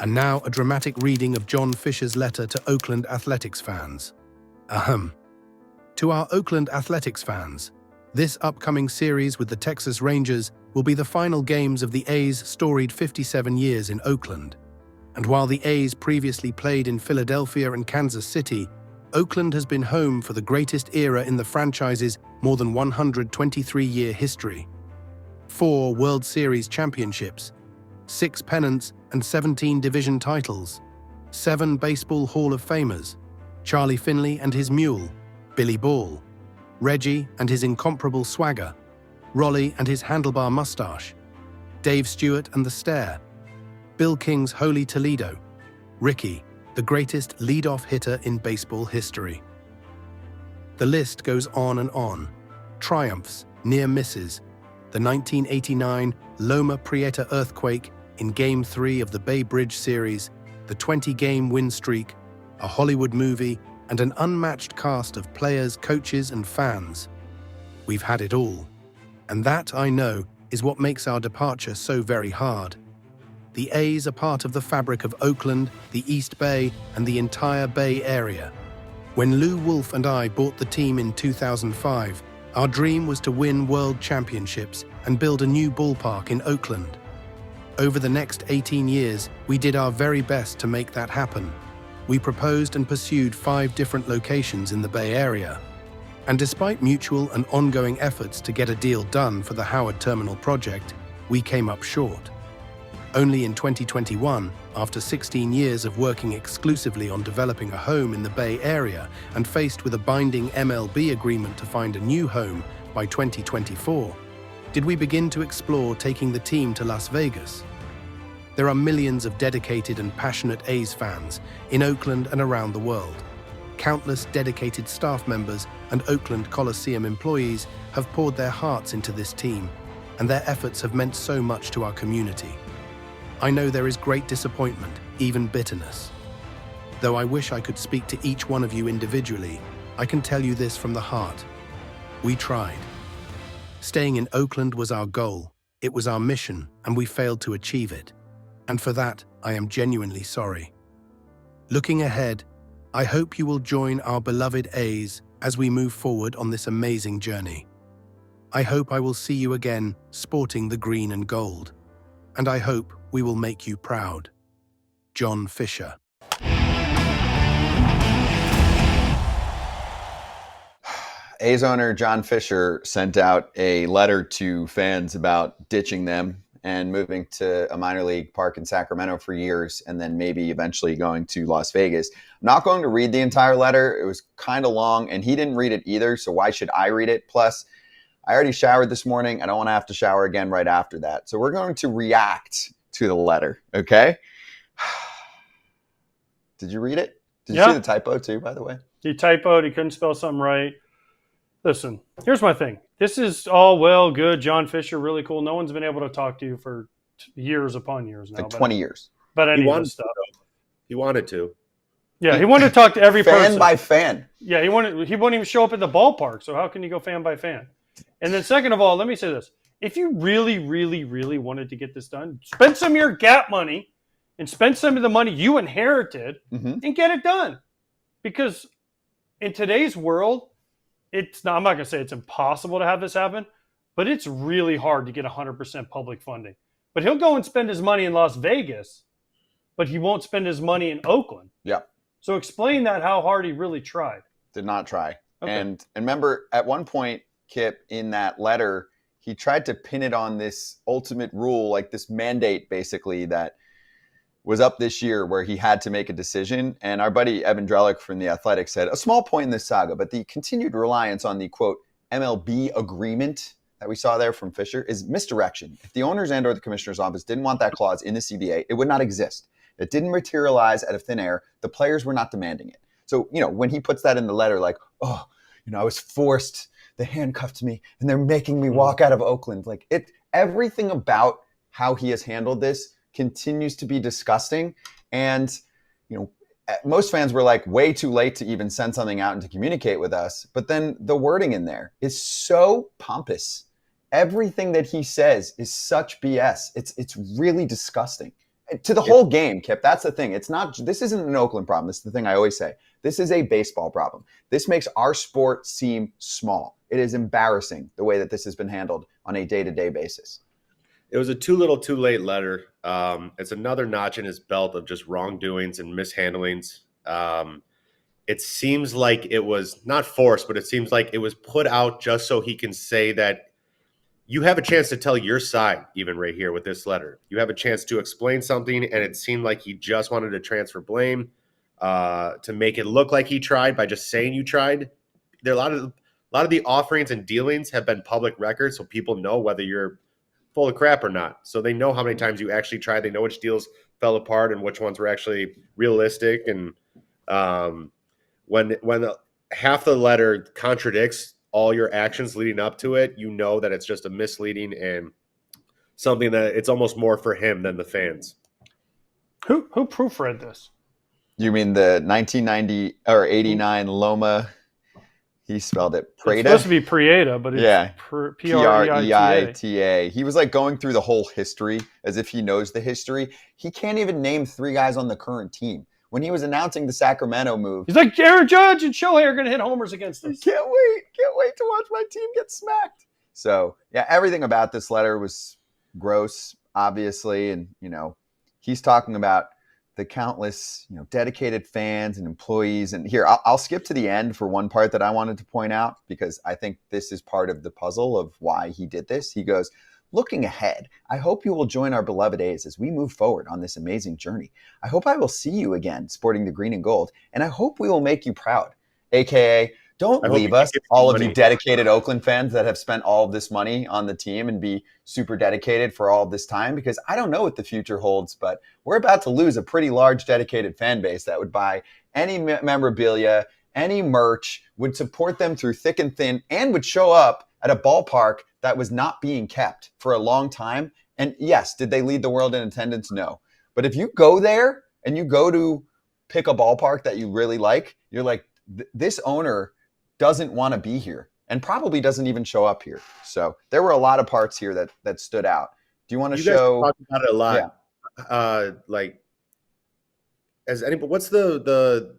And now a dramatic reading of John Fisher's letter to Oakland Athletics fans. Ahem. To our Oakland Athletics fans, this upcoming series with the Texas Rangers will be the final games of the A's storied 57 years in Oakland. And while the A's previously played in Philadelphia and Kansas City, Oakland has been home for the greatest era in the franchise's more than 123-year history. 4 World Series championships, 6 pennants and 17 division titles, 7 Baseball Hall of Famers, Charlie Finley and his mule, Billy Ball, Reggie and his incomparable swagger, Rollie and his handlebar mustache, Dave Stewart and the stare, Bill King's Holy Toledo, Ricky, the greatest leadoff hitter in baseball history. The list goes on and on. Triumphs, near misses, the 1989 Loma Prieta earthquake in Game 3 of the Bay Bridge series, the 20-game win streak, a Hollywood movie, and an unmatched cast of players, coaches, and fans. We've had it all. And that, I know, is what makes our departure so very hard. The A's are part of the fabric of Oakland, the East Bay, and the entire Bay Area. When Lou Wolf and I bought the team in 2005, our dream was to win world championships and build a new ballpark in Oakland. Over the next 18 years, we did our very best to make that happen. We proposed and pursued 5 different locations in the Bay Area. And despite mutual and ongoing efforts to get a deal done for the Howard Terminal project, we came up short. Only in 2021, after 16 years of working exclusively on developing a home in the Bay Area and faced with a binding MLB agreement to find a new home by 2024, did we begin to explore taking the team to Las Vegas. There are millions of dedicated and passionate A's fans in Oakland and around the world. Countless dedicated staff members and Oakland Coliseum employees have poured their hearts into this team, and their efforts have meant so much to our community. I know there is great disappointment, even bitterness. Though I wish I could speak to each one of you individually, I can tell you this from the heart. We tried. Staying in Oakland was our goal, it was our mission, and we failed to achieve it. And for that, I am genuinely sorry. Looking ahead, I hope you will join our beloved A's as we move forward on this amazing journey. I hope I will see you again sporting the green and gold. And I hope we will make you proud. John Fisher. A's owner John Fisher sent out a letter to fans about ditching them and moving to a minor league park in Sacramento for years, and then maybe eventually going to Las Vegas. I'm not going to read the entire letter. It was kind of long, and he didn't read it either, so why should I read it? Plus, I already showered this morning. I don't want to have to shower again right after that. So we're going to react to the letter, okay? Did you read it? Did you see the typo too, by the way? He typoed. He couldn't spell something right. Listen, here's my thing. This is all well, good. John Fisher, really cool. No one's been able to talk to you for years upon years now. Like 20 years. But anyway, stuff. He wanted to. Yeah, he wanted to talk to every person. Fan by fan. Yeah, he wouldn't even show up at the ballpark. So how can you go fan by fan? And then second of all, let me say this. If you really, really, really wanted to get this done, spend some of your gap money and spend some of the money you inherited and get it done. Because in today's world, I'm not going to say it's impossible to have this happen, but it's really hard to get 100% public funding. But he'll go and spend his money in Las Vegas, but he won't spend his money in Oakland. Yeah. So explain that, how hard he really tried. Did not try. Okay. And remember, at one point, Kip, in that letter, he tried to pin it on this ultimate rule, like this mandate, basically, that was up this year where he had to make a decision. And our buddy Evan Drellick from The Athletic said, a small point in this saga, but the continued reliance on the, quote, MLB agreement that we saw there from Fisher is misdirection. If the owners and or the commissioner's office didn't want that clause in the CBA, it would not exist. It didn't materialize out of thin air. The players were not demanding it. So, when he puts that in the letter, like, oh, I was forced, they handcuffed me, and they're making me walk out of Oakland. Like, everything about how he has handled this continues to be disgusting. And, most fans were like way too late to even send something out and to communicate with us. But then the wording in there is so pompous. Everything that he says is such BS. It's really disgusting. To the whole game, Kip. That's the thing. This isn't an Oakland problem. This is the thing I always say. This is a baseball problem. This makes our sport seem small. It is embarrassing the way that this has been handled on a day-to-day basis. It was a too little, too late letter. It's another notch in his belt of just wrongdoings and mishandlings. It seems like it was not forced, but it seems like it was put out just so he can say that you have a chance to tell your side, even right here with this letter. You have a chance to explain something, and it seemed like he just wanted to transfer blame to make it look like he tried by just saying you tried. There are a lot of the offerings and dealings have been public records, so people know whether you're full of crap or not. So they know how many times you actually tried. They know which deals fell apart and which ones were actually realistic. And when half the letter contradicts all your actions leading up to it, you know that it's just a misleading and something that it's almost more for him than the fans. Who proofread this? You mean the 1990 or 89 Loma? He spelled it Preda. It's supposed to be Prieta, but it's Preita. Preita. He was like going through the whole history as if he knows the history. He can't even name 3 guys on the current team. When he was announcing the Sacramento move, he's like, Aaron Judge and Shohei are going to hit homers against us. Can't wait to watch my team get smacked. So, yeah, everything about this letter was gross, obviously. And, he's talking about the countless, dedicated fans and employees. And here, I'll skip to the end for one part that I wanted to point out, because I think this is part of the puzzle of why he did this. He goes, "Looking ahead, I hope you will join our beloved A's as we move forward on this amazing journey. I hope I will see you again sporting the green and gold, and I hope we will make you proud." AKA, don't leave us, all of you dedicated Oakland fans that have spent all of this money on the team and be super dedicated for all of this time, because I don't know what the future holds, but we're about to lose a pretty large dedicated fan base that would buy any memorabilia, any merch, would support them through thick and thin, and would show up at a ballpark that was not being kept for a long time. And yes, did they lead the world in attendance? No. But if you go there and you go to pick a ballpark that you really like, you're like, this owner doesn't want to be here and probably doesn't even show up here. So there were a lot of parts here that stood out. Do you want to show? Guys talk about it a lot. Yeah. What's the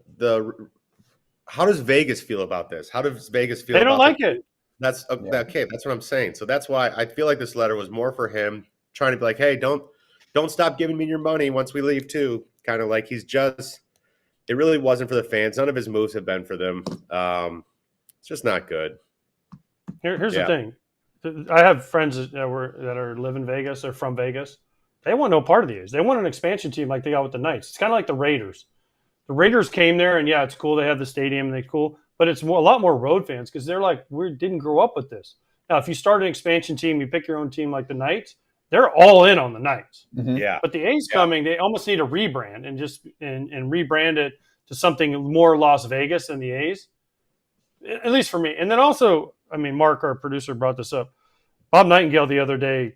how does Vegas feel about this? How does Vegas feel? They don't like it. That's okay. That's what I'm saying. So that's why I feel like this letter was more for him, trying to be like, hey, don't stop giving me your money once we leave too. Kind of like it really wasn't for the fans. None of his moves have been for them. It's just not good. Here's the thing. I have friends that live in Vegas. They're from Vegas. They want no part of the A's. They want an expansion team like they got with the Knights. It's kind of like the Raiders. The Raiders came there, and yeah, it's cool. They have the stadium, and they're cool. But it's a lot more road fans because they're like, we didn't grow up with this. Now, if you start an expansion team, you pick your own team like the Knights, they're all in on the Knights. Mm-hmm. Yeah. But the A's coming, they almost need a rebrand and rebrand it to something more Las Vegas than the A's, at least for me. And then also, Mark, our producer, brought this up. Bob Nightingale the other day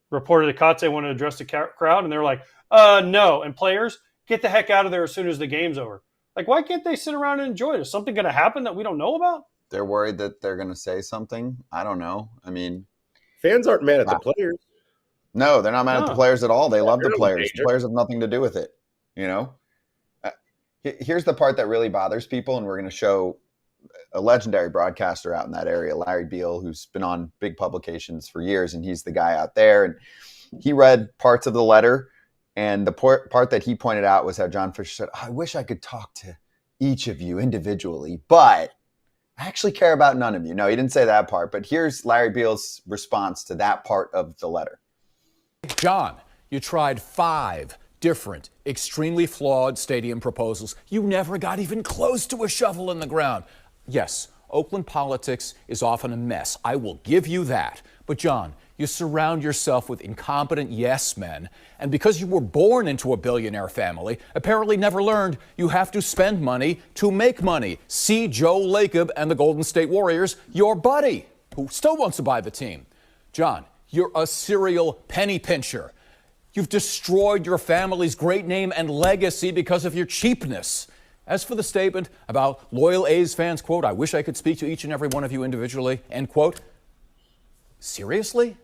reported that Kotze wanted to address the crowd, and they're like, no. And players, get the heck out of there as soon as the game's over. Like, why can't they sit around and enjoy it? Is something going to happen that we don't know about? They're worried that they're going to say something. I don't know. Fans aren't mad at the players. No, they're not mad at the players at all. They love the players. The players have nothing to do with it. Here's the part that really bothers people, and we're going to show a legendary broadcaster out in that area, Larry Beal, who's been on big publications for years, and he's the guy out there. And he read parts of the letter. And the part that he pointed out was how John Fisher said, I wish I could talk to each of you individually, but I actually care about none of you. No, he didn't say that part, but here's Larry Beal's response to that part of the letter. John, you tried 5 different, extremely flawed stadium proposals. You never got even close to a shovel in the ground. Yes, Oakland politics is often a mess. I will give you that. But John, you surround yourself with incompetent yes men, and because you were born into a billionaire family, apparently never learned you have to spend money to make money. See Joe Lacob and the Golden State Warriors, your buddy, who still wants to buy the team. John, you're a serial penny pincher. You've destroyed your family's great name and legacy because of your cheapness. As for the statement about loyal A's fans, quote, I wish I could speak to each and every one of you individually, end quote. Seriously?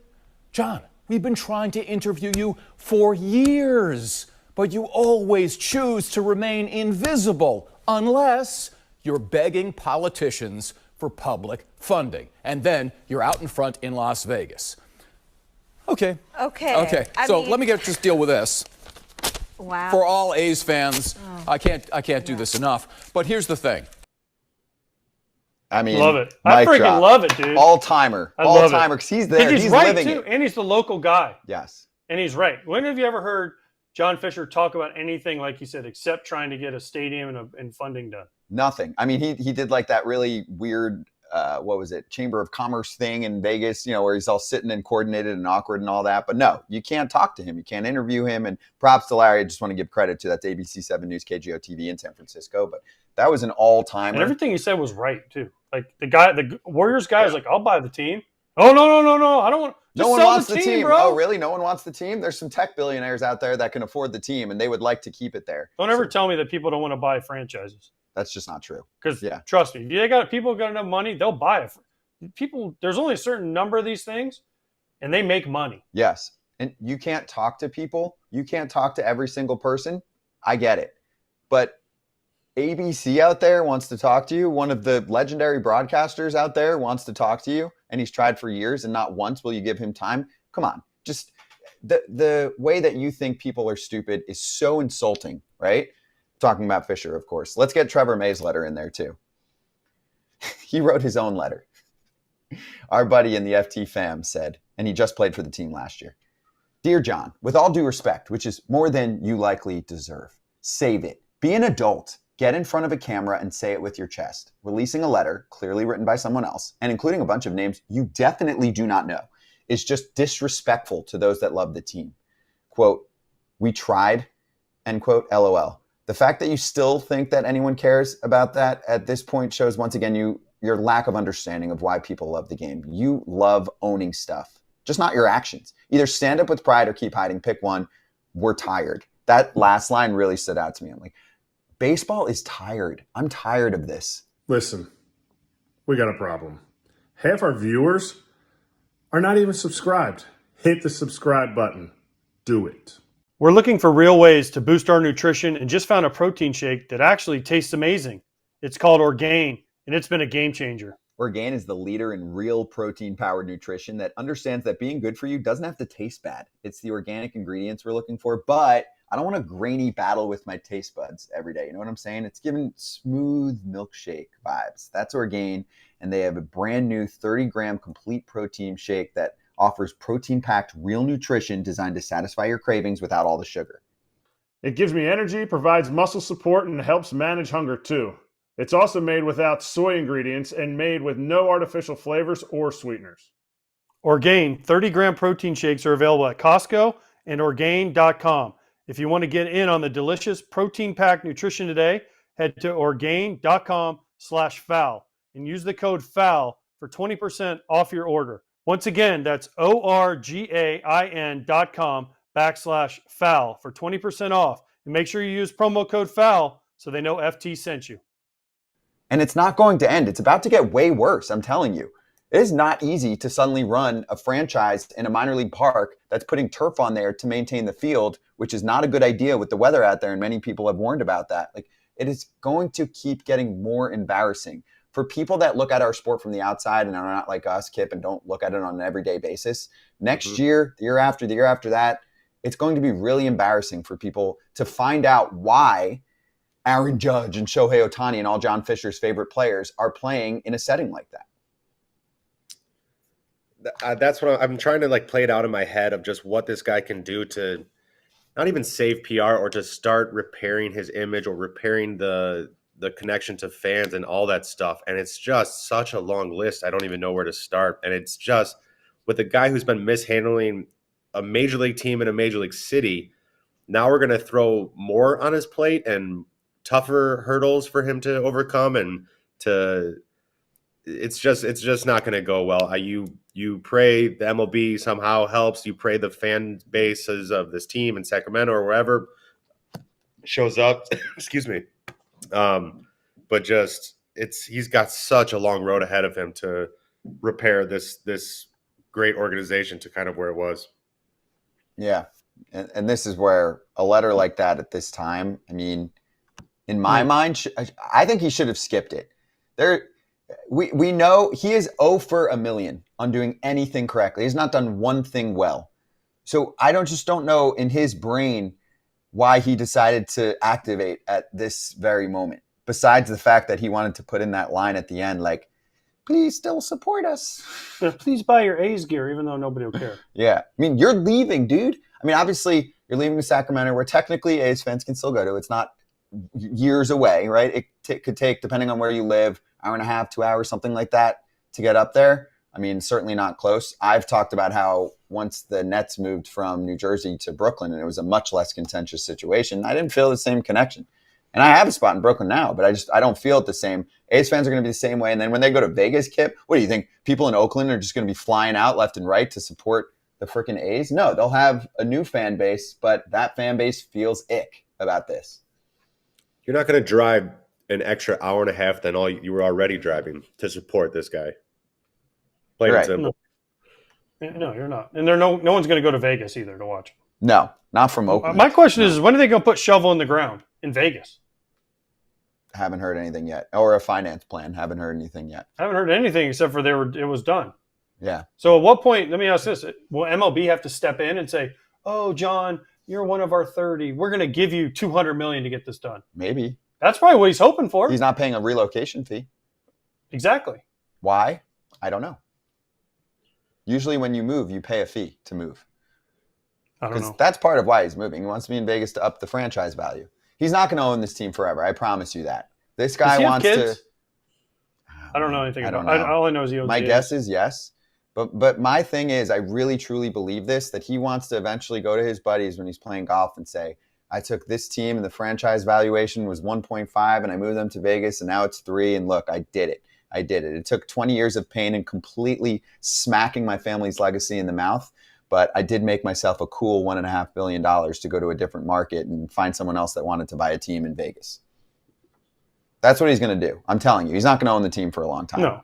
John, We've been trying to interview you for years, but you always choose to remain invisible unless you're begging politicians for public funding. And then you're out in front in Las Vegas. Okay. Okay. So let me just deal with this. Wow. For all A's fans, I can't do this enough. But here's the thing. I mean, love it. I mic freaking drop. love it, dude. All timer, because he's there. He's He's right living too, it. and he's the local guy. Yes. And he's right. When have you ever heard John Fisher talk about anything like you said, except trying to get a stadium and funding done? Nothing. I mean, he did like that really weird, what was it, Chamber of Commerce thing in Vegas, where he's all sitting and coordinated and awkward and all that. But no, you can't talk to him. You can't interview him. And props to Larry. I just want to give credit to that's ABC 7 News KGO TV in San Francisco. But that was an all-timer. And everything he said was right, too. Like the Warriors guy is like, I'll buy the team. Oh, no. I don't want No just one sell wants the team, bro. Oh, really? No one wants the team? There's some tech billionaires out there that can afford the team, and they would like to keep it there. Don't ever tell me that people don't want to buy franchises. That's just not true. Because trust me, if people got enough money, they'll buy it. People, there's only a certain number of these things, and they make money. Yes. And you can't talk to people. You can't talk to every single person. I get it. But ABC out there wants to talk to you. One of the legendary broadcasters out there wants to talk to you, and he's tried for years, and not once will you give him time. Come on. Just the way that you think people are stupid is so insulting, right? Talking about Fisher, of course. Let's get Trevor May's letter in there, too. He wrote his own letter. Our buddy in the FT fam said, and he just played for the team last year, "Dear John, with all due respect, which is more than you likely deserve, save it. Be an adult. Get in front of a camera and say it with your chest. Releasing a letter, clearly written by someone else, and including a bunch of names you definitely do not know, is just disrespectful to those that love the team. Quote, we tried, end quote, LOL. The fact that you still think that anyone cares about that at this point shows once again your lack of understanding of why people love the game. You love owning stuff, just not your actions. Either stand up with pride or keep hiding. Pick one. We're tired." That last line really stood out to me. I'm like, baseball is tired. I'm tired of this. Listen, we got a problem. Half our viewers are not even subscribed. Hit the subscribe button. Do it. We're looking for real ways to boost our nutrition and just found a protein shake that actually tastes amazing. It's called Orgain, and it's been a game changer. Orgain is the leader in real protein-powered nutrition that understands that being good for you doesn't have to taste bad. It's the organic ingredients we're looking for, but I don't want a grainy battle with my taste buds every day. You know what I'm saying? It's giving smooth milkshake vibes. That's Orgain, and they have a brand new 30-gram complete protein shake that offers protein-packed real nutrition designed to satisfy your cravings without all the sugar. It gives me energy, provides muscle support, and helps manage hunger too. It's also made without soy ingredients and made with no artificial flavors or sweeteners. Orgain 30-gram protein shakes are available at Costco and Orgain.com. If you want to get in on the delicious protein-packed nutrition today, head to Orgain.com/foul and use the code FOUL for 20% off your order. Once again, that's Orgain.com/foul for 20% off. And make sure you use promo code FOUL so they know FT sent you. And it's not going to end. It's about to get way worse, I'm telling you. It is not easy to suddenly run a franchise in a minor league park that's putting turf on there to maintain the field, which is not a good idea with the weather out there, and many people have warned about that. Like, it is going to keep getting more embarrassing. For people that look at our sport from the outside and are not like us, Kip, and don't look at it on an everyday basis, next year, the year after that, it's going to be really embarrassing for people to find out why Aaron Judge and Shohei Ohtani and all John Fisher's favorite players are playing in a setting like that. That's what I'm trying to play it out in my head of just what this guy can do to not even save PR or to start repairing his image or repairing the connection to fans and all that stuff. And it's just such a long list. I don't even know where to start. And it's just with a guy who's been mishandling a major league team in a major league city. Now we're going to throw more on his plate and tougher hurdles for him to overcome, and it's just not going to go well. You pray the MLB somehow helps. You pray the fan bases of this team in Sacramento or wherever shows up. Excuse me. But just he's got such a long road ahead of him to repair this great organization to kind of where it was. Yeah. And this is where a letter like that at this time, I mean, in my mind, I think he should have skipped it. We know he is 0 for a million on doing anything correctly. He's not done one thing well. So I don't know in his brain why he decided to activate at this very moment. Besides the fact that he wanted to put in that line at the end, like, please still support us. Please buy your A's gear, even though nobody will care. Yeah. I mean, you're leaving, dude. I mean, obviously, you're leaving to Sacramento, where technically A's fans can still go to. It's not years away, right? It could take, depending on where you live, hour and a half, 2 hours, something like that to get up there. I mean, certainly not close. I've talked about how once the Nets moved from New Jersey to Brooklyn and it was a much less contentious situation, I didn't feel the same connection. And I have a spot in Brooklyn now, but I don't feel it the same. A's fans are going to be the same way. And then when they go to Vegas, Kip, what do you think? People in Oakland are just going to be flying out left and right to support the freaking A's? No, they'll have a new fan base, but that fan base feels ick about this. You're not going to drive an extra hour and a half than all you were already driving to support this guy. Plain and simple. No, you're not. And no one's going to go to Vegas either to watch. No, not from Oakland. My question is, when are they going to put shovel in the ground in Vegas? Haven't heard anything yet. Or a finance plan. Haven't heard anything yet. I haven't heard anything except for it was done. Yeah. So at what point, let me ask this, will MLB have to step in and say, oh, John, you're one of our 30. We're going to give you $200 million to get this done? Maybe. That's probably what he's hoping for. He's not paying a relocation fee. Exactly. Why? I don't know. Usually when you move, you pay a fee to move. I don't know. Because that's part of why he's moving. He wants to be in Vegas to up the franchise value. He's not going to own this team forever. I promise you that. This guy Does he have wants kids? to. I don't know anything about know. it. All I know is he owns My the guess is yes. But my thing is, I really, truly believe this, that he wants to eventually go to his buddies when he's playing golf and say, I took this team and the franchise valuation was 1.5 and I moved them to Vegas and now it's 3. And look, I did it. I did it. It took 20 years of pain and completely smacking my family's legacy in the mouth. But I did make myself a cool $1.5 billion to go to a different market and find someone else that wanted to buy a team in Vegas. That's what he's going to do. I'm telling you, he's not going to own the team for a long time. No.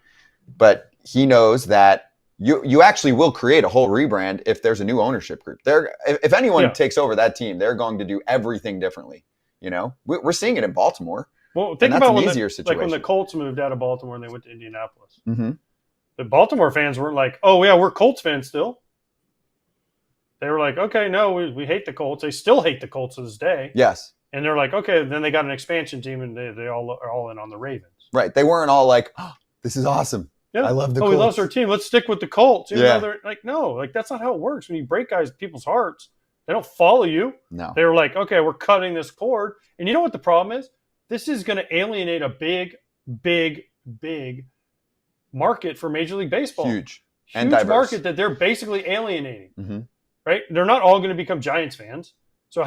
But he knows that you actually will create a whole rebrand if there's a new ownership group. If anyone takes over that team, they're going to do everything differently. You know, we're seeing it in Baltimore. Well, think about when situation. the Colts moved out of Baltimore and they went to Indianapolis. Mm-hmm. The Baltimore fans weren't like, oh, yeah, we're Colts fans still. They were like, okay, no, we hate the Colts. They still hate the Colts to this day. Yes. And they're like, okay, then they got an expansion team and they all are all in on the Ravens. Right. They weren't all like, oh, this is awesome. Yeah. I love the Colts. We love our team. Let's stick with the Colts. Even Yeah. though they're like, no, like that's not how it works. When you break people's hearts, they don't follow you. No. They were like, okay, we're cutting this cord. And you know what the problem is? This is going to alienate a big, big, big market for Major League Baseball. Huge and diverse market that they're basically alienating. Mm-hmm. Right? They're not all going to become Giants fans. So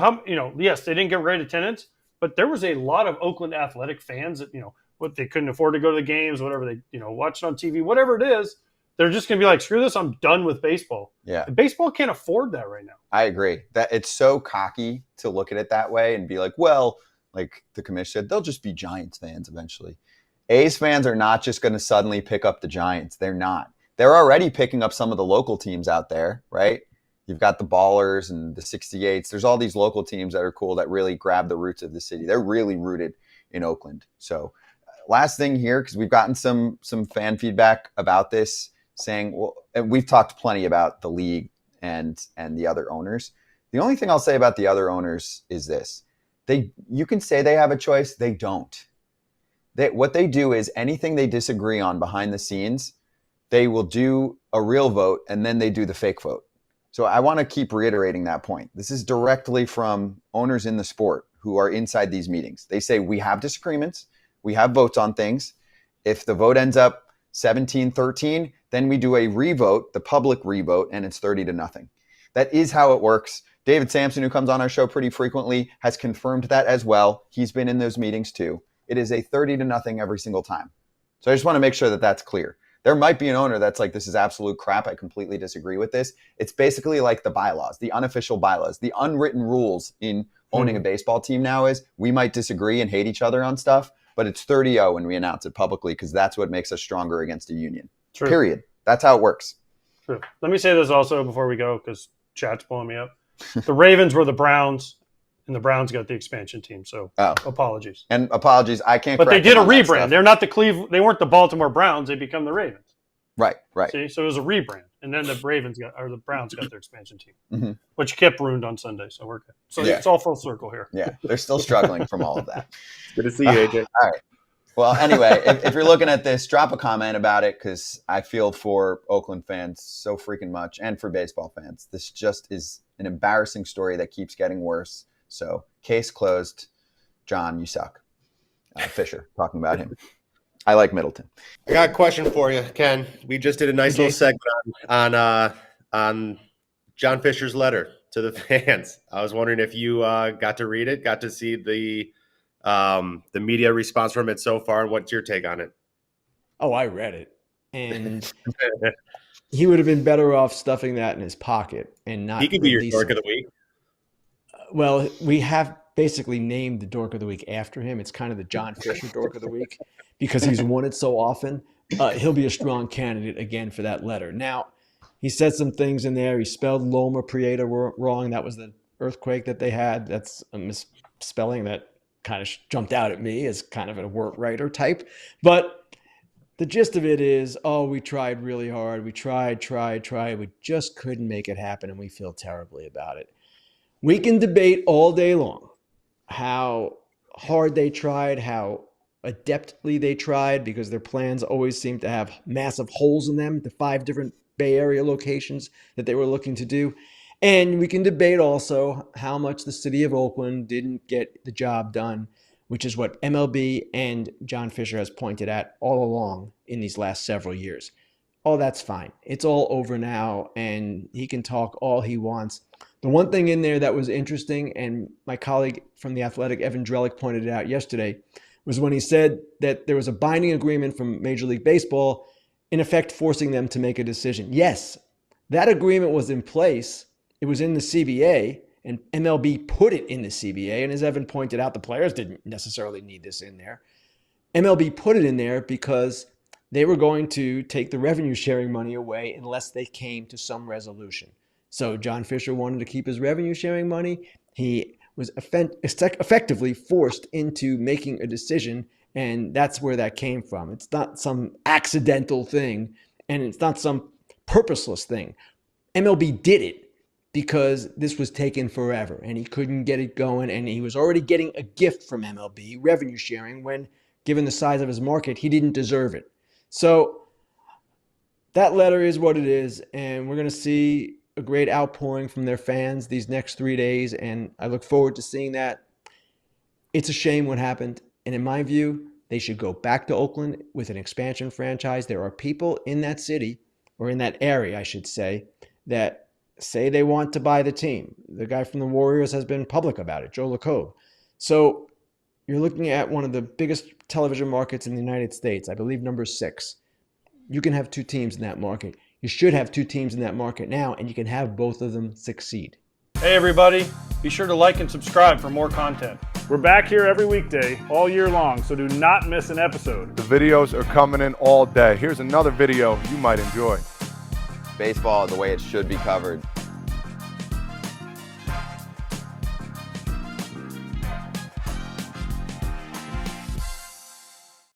yes, they didn't get great attendance, but there was a lot of Oakland Athletic fans that, what they couldn't afford to go to the games, whatever they, watched on TV, whatever it is, they're just going to be like, screw this, I'm done with baseball. Yeah. And baseball can't afford that right now. I agree. That it's so cocky to look at it that way and be like, well, like the commissioner said, they'll just be Giants fans eventually. A's fans are not just going to suddenly pick up the Giants. They're not. They're already picking up some of the local teams out there, right? You've got the Ballers and the 68s. There's all these local teams that are cool that really grab the roots of the city. They're really rooted in Oakland. So last thing here, because we've gotten some fan feedback about this saying, well, and we've talked plenty about the league and the other owners. The only thing I'll say about the other owners is this. You can say they have a choice. They don't. What they do is anything they disagree on behind the scenes, they will do a real vote and then they do the fake vote. So I want to keep reiterating that point. This is directly from owners in the sport who are inside these meetings. They say, we have disagreements. We have votes on things. If the vote ends up 17-13, then we do a revote, the public revote, and it's 30-0. That is how it works. David Sampson, who comes on our show pretty frequently, has confirmed that as well. He's been in those meetings too. It is a 30-0 every single time. So I just want to make sure that that's clear. There might be an owner that's like, this is absolute crap. I completely disagree with this. It's basically like the bylaws, the unofficial bylaws, the unwritten rules in owning a baseball team now is we might disagree and hate each other on stuff, but it's 30-0 when we announce it publicly because that's what makes us stronger against a union. True. Period. That's how it works. True. Let me say this also before we go because chat's pulling me up. The Ravens were the Browns, and the Browns got the expansion team. So apologies. And apologies, I can't. But they correct did a them on that rebrand. stuff. They're not the They weren't the Baltimore Browns. They become the Ravens. Right. See, so it was a rebrand, and then the Browns got their expansion team, Mm-hmm. which Kip ruined on Sunday. So we're good. So Yeah. it's all full circle here. Yeah, they're still struggling from all of that. Good to see you, AJ. All right. Well, anyway, if you're looking at this, drop a comment about it because I feel for Oakland fans so freaking much and for baseball fans. This just is an embarrassing story that keeps getting worse. So case closed. John, you suck. Fisher, talking about him. I like Middleton. I got a question for you, Ken. We just did a nice little segment on John Fisher's letter to the fans. I was wondering if you got to read it, got to see the media response from it so far, and what's your take on it? Oh, I read it, and he would have been better off stuffing that in his pocket and not. He could be your dork of the week. Well, we have basically named the dork of the week after him. It's kind of the John Fisher dork of the week because he's won it so often. He'll be a strong candidate again for that letter. Now, he said some things in there. He spelled Loma Prieta wrong. That was the earthquake that they had. That's a misspelling that kind of jumped out at me as kind of a word writer type. But the gist of it is, we tried really hard. We tried. We just couldn't make it happen, and we feel terribly about it. We can debate all day long how hard they tried, how adeptly they tried, because their plans always seem to have massive holes in them, the 5 different Bay Area locations that they were looking to do. And we can debate also how much the city of Oakland didn't get the job done, which is what MLB and John Fisher has pointed at all along in these last several years. Oh, that's fine. It's all over now, and he can talk all he wants. The one thing in there that was interesting, and my colleague from The Athletic, Evan Drellick, pointed it out yesterday, was when he said that there was a binding agreement from Major League Baseball, in effect forcing them to make a decision. Yes, that agreement was in place. It was in the CBA, and MLB put it in the CBA. And as Evan pointed out, the players didn't necessarily need this in there. MLB put it in there because they were going to take the revenue sharing money away unless they came to some resolution. So John Fisher wanted to keep his revenue sharing money. He was effectively forced into making a decision, and that's where that came from. It's not some accidental thing, and it's not some purposeless thing. MLB did it because this was taken forever, and he couldn't get it going, and he was already getting a gift from MLB, revenue sharing, when, given the size of his market, he didn't deserve it. So that letter is what it is, and we're going to see a great outpouring from their fans these next 3 days, and I look forward to seeing that. It's a shame what happened, and in my view, they should go back to Oakland with an expansion franchise. There are people in that city, or in that area, I should say, that say they want to buy the team. The guy from the Warriors has been public about it, Joe LaCobe. So you're looking at one of the biggest television markets in the United States, I believe number 6. You can have 2 teams in that market. You should have 2 teams in that market now, and you can have both of them succeed. Hey, everybody. Be sure to like and subscribe for more content. We're back here every weekday, all year long, so do not miss an episode. The videos are coming in all day. Here's another video you might enjoy. Baseball the way it should be covered.